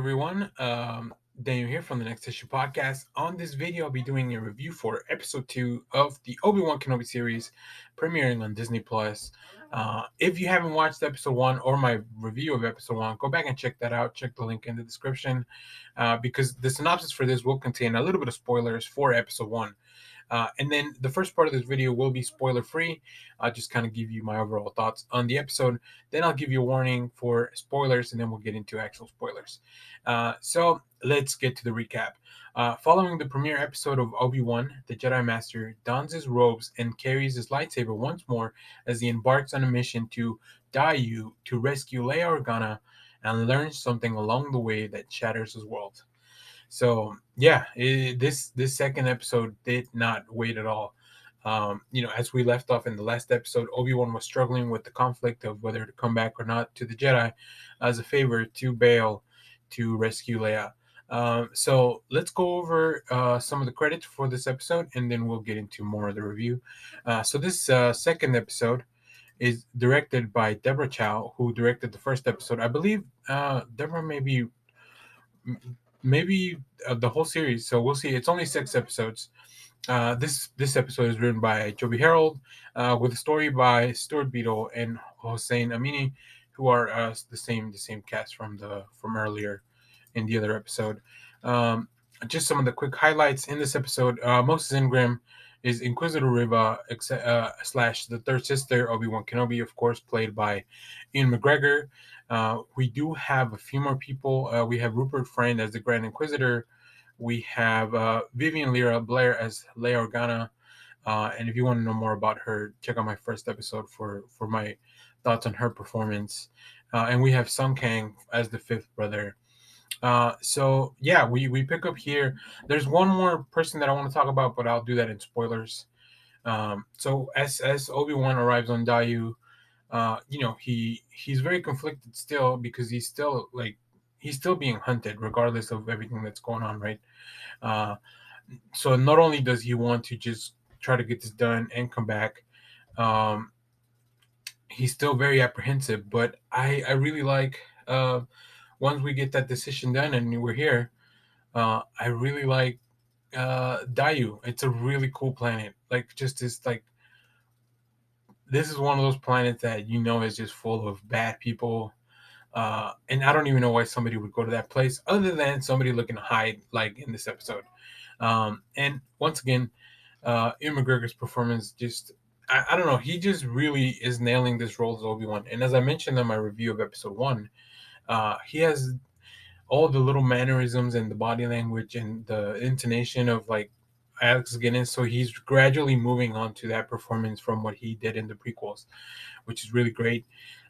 everyone. Daniel here from the Next Issue Podcast. On this video, I'll be doing a review for episode 2 of the Obi-Wan Kenobi series, premiering on Disney Plus. If you haven't watched episode 1 or my review of episode 1, go back and check that out. Check the link in the description because the synopsis for this will contain a little bit of spoilers for episode 1. And then the first part of this video will be spoiler free. I'll just kind of give you my overall thoughts on the episode. Then I'll give you a warning for spoilers, and then we'll get into actual spoilers. So let's get to the recap. Following the premiere episode of Obi-Wan, the Jedi Master dons his robes and carries his lightsaber once more as he embarks on a mission to Daiyu to rescue Leia Organa and learns something along the way that shatters his world. So yeah, this second episode did not wait at all. As we left off in the last episode, Obi-Wan was struggling with the conflict of whether to come back or not to the Jedi as a favor to Bail to rescue Leia. So let's go over some of the credits for this episode, and then we'll get into more of the review. So this second episode is directed by Deborah Chow, who directed the first episode. I believe Deborah maybe the whole series. So we'll see. It's only 6 episodes. This episode is written by Joby Harold, with a story by Stuart Beedle and Hossein Amini, who are the same cast from earlier in the other episode. Just some of the quick highlights in this episode. Moses Ingram is Inquisitor Riva slash the third sister Obi-Wan Kenobi, of course, played by Ian Mcgregor. We do have a few more people. We have Rupert Friend as the Grand Inquisitor. We have Vivian Lyra Blair as Leia Organa. And if you want to know more about her, check out my first episode for my thoughts on her performance. And we have Sung Kang as the fifth brother. So yeah, we pick up here. There's one more person that I want to talk about, but I'll do that in spoilers. So as Obi-Wan arrives on Daiyu, he's very conflicted still because he's still being hunted regardless of everything that's going on, right? So not only does he want to just try to get this done and come back, he's still very apprehensive. But I really like once we get that decision done and we're here, I really like Daiyu. It's a really cool planet. This is one of those planets that is just full of bad people. And I don't even know why somebody would go to that place other than somebody looking to hide, like in this episode. And once again, Ian McGregor's performance I don't know, he just really is nailing this role as Obi-Wan. And as I mentioned in my review of episode 1, he has all the little mannerisms and the body language and the intonation of like Alex Guinness. So he's gradually moving on to that performance from what he did in the prequels, which is really great.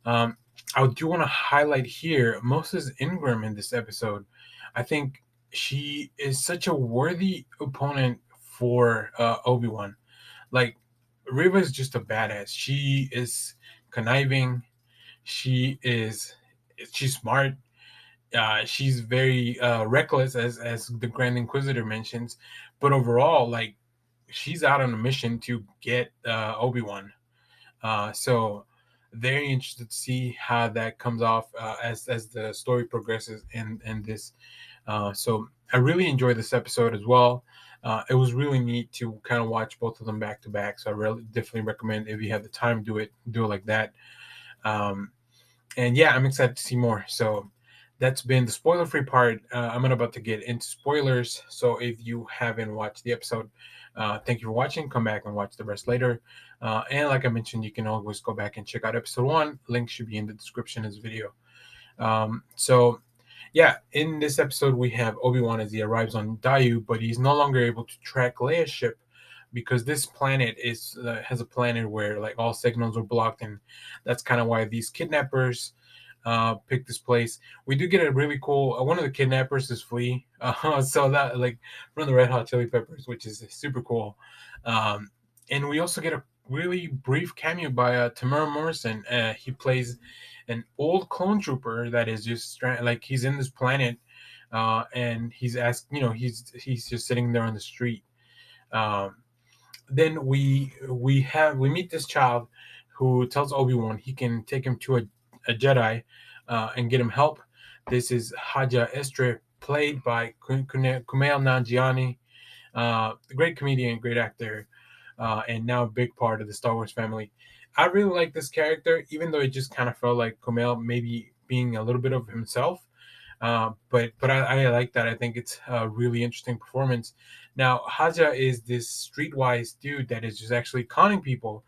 I do want to highlight here Moses Ingram in this episode. I think she is such a worthy opponent for Obi-Wan. Like, Riva is just a badass. She is conniving. She's smart. She's very reckless, as the Grand Inquisitor mentions. But overall, like, she's out on a mission to get Obi-Wan. So very interested to see how that comes off as the story progresses in this. So I really enjoyed this episode as well. It was really neat to kind of watch both of them back to back. So I really definitely recommend, if you have the time, do it like that. And yeah, I'm excited to see more. So that's been the spoiler-free part. I'm about to get into spoilers. So if you haven't watched the episode, thank you for watching. Come back and watch the rest later. And like I mentioned, you can always go back and check out episode 1. Link should be in the description of this video. So yeah, in this episode, we have Obi-Wan as he arrives on Daiyu, but he's no longer able to track Leia's ship because this planet has a planet where like all signals are blocked, and that's kind of why these kidnappers pick this place. We do get a really cool one of the kidnappers is Flea, so that, like, from the Red Hot Chili Peppers, which is super cool. And we also get a really brief cameo by Tamara Morrison. He plays an old clone trooper that is just like, he's in this planet, and he's asked, he's just sitting there on the street. Then we meet this child who tells Obi-Wan he can take him to a Jedi and get him help. This is Haja Estre, played by Kumail Nanjiani, a great comedian, great actor, and now a big part of the Star Wars family. I really like this character, even though it just kind of felt like Kumail maybe being a little bit of himself. But I like that. I think it's a really interesting performance. Now, Haja is this streetwise dude that is just actually conning people,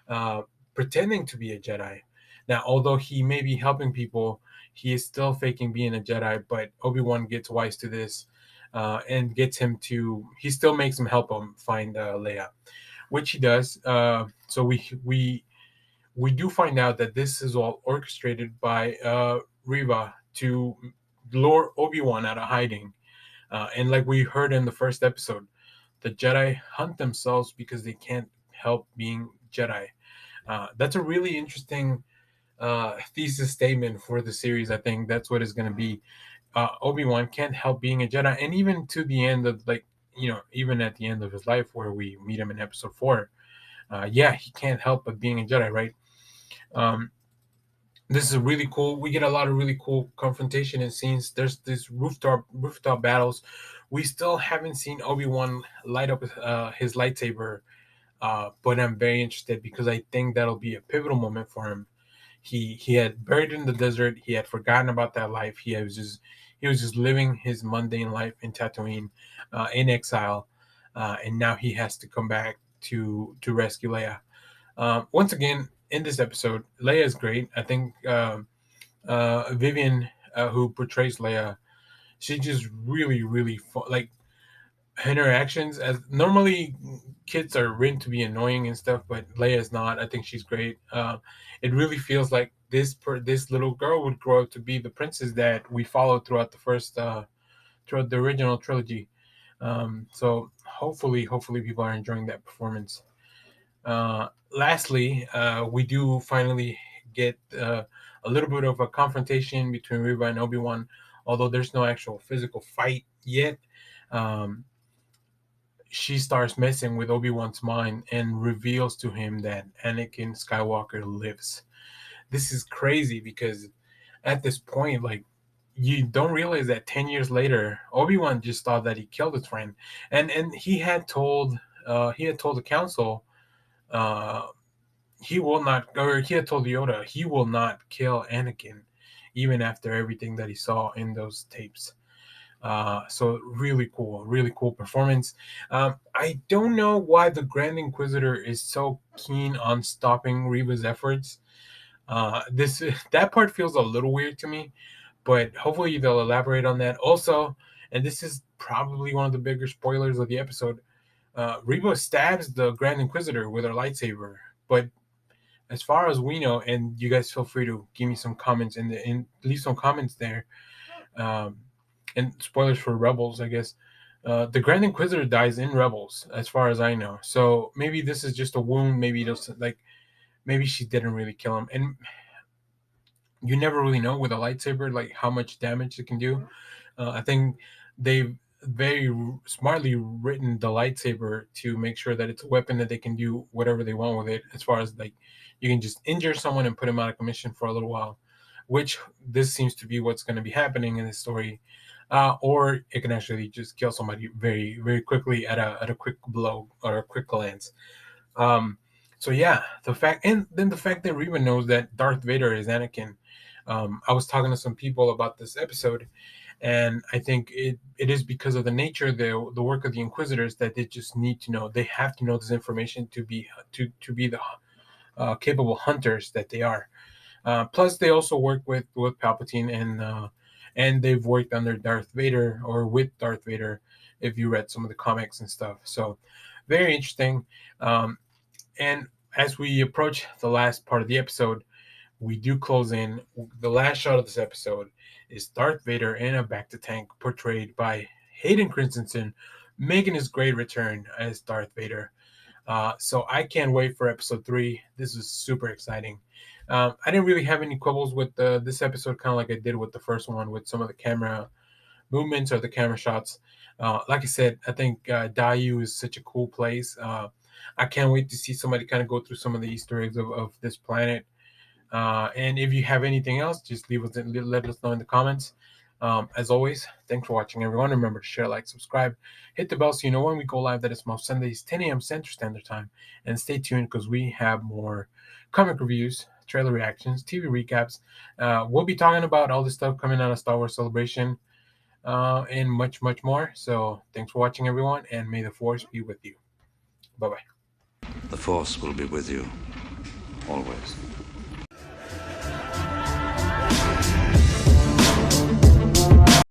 uh, pretending to be a Jedi. Now, although he may be helping people, he is still faking being a Jedi. But Obi-Wan gets wise to this, and gets him to. He still makes him help him find Leia, which he does. So we do find out that this is all orchestrated by Riva to lure Obi-Wan out of hiding. And like we heard in the first episode, the Jedi hunt themselves because they can't help being Jedi. That's a really interesting thesis statement for the series. I think that's what it's going to be. Obi-Wan can't help being a Jedi, and even to the end of even at the end of his life, where we meet him in episode 4, yeah, he can't help but being a Jedi, right? Um, this is really cool. We get a lot of really cool confrontation and scenes. There's this rooftop battles. We still haven't seen Obi-Wan light up his lightsaber, but I'm very interested because I think that'll be a pivotal moment for him. He had buried in the desert. He had forgotten about that life. He was just living his mundane life in Tatooine, in exile, and now he has to come back to rescue Leia. Once again, in this episode, Leia is great. I think Vivian, who portrays Leia, she just really, really like interactions. As normally, kids are written to be annoying and stuff, but Leia is not. I think she's great. It really feels like this little girl would grow up to be the princess that we followed throughout the original trilogy. So hopefully people are enjoying that performance. Lastly, we do finally get a little bit of a confrontation between Riva and Obi-Wan, although there's no actual physical fight yet. Um, she starts messing with Obi-Wan's mind and reveals to him that Anakin Skywalker lives. This is crazy because at this point, like, you don't realize that 10 years later, Obi-Wan just thought that he killed his friend, and he had told the council, uh, he will not, or he had told Yoda he will not kill Anakin, even after everything that he saw in those tapes. So really cool performance. I don't know why the Grand Inquisitor is so keen on stopping Reva's efforts. This that part feels a little weird to me, but hopefully they'll elaborate on that. Also, and this is probably one of the bigger spoilers of the episode, Reva stabs the Grand Inquisitor with her lightsaber, but as far as we know, and you guys feel free to give me some comments and leave some comments there. Um, and spoilers for Rebels, I guess. The Grand Inquisitor dies in Rebels, as far as I know. So maybe this is just a wound. Maybe she didn't really kill him, and you never really know with a lightsaber like how much damage it can do. I think they've very smartly written the lightsaber to make sure that it's a weapon that they can do whatever they want with it. As far as like, you can just injure someone and put him out of commission for a little while, which this seems to be what's going to be happening in this story. Or it can actually just kill somebody very, very quickly at a quick blow or a quick glance. Um, so yeah, the fact that Reva knows that Darth Vader is Anakin. I was talking to some people about this episode, and I think it is because of the nature of the work of the Inquisitors that they just need to know. They have to know this information to be the capable hunters that they are. Plus, they also work with Palpatine, and they've worked under Darth Vader or with Darth Vader, if you read some of the comics and stuff. So, very interesting. And as we approach the last part of the episode, we do close in. The last shot of this episode is Darth Vader in a bacta tank, portrayed by Hayden Christensen, making his great return as Darth Vader. So I can't wait for episode 3. This is super exciting. I didn't really have any quibbles with this episode, kind of like I did with the first one, with some of the camera movements or the camera shots. Like I said, I think Dayu is such a cool place. I can't wait to see somebody kind of go through some of the Easter eggs of this planet. And if you have anything else, just let us know in the comments. As always, thanks for watching, everyone. Remember to share, like, subscribe, hit the bell so you know when we go live. That is most Sundays, 10 a.m. Central Standard Time. And stay tuned because we have more comic reviews, trailer reactions, TV recaps. We'll be talking about all this stuff coming out of Star Wars Celebration, and much, much more. So thanks for watching, everyone, and may the Force be with you. Bye-bye. The Force will be with you, always.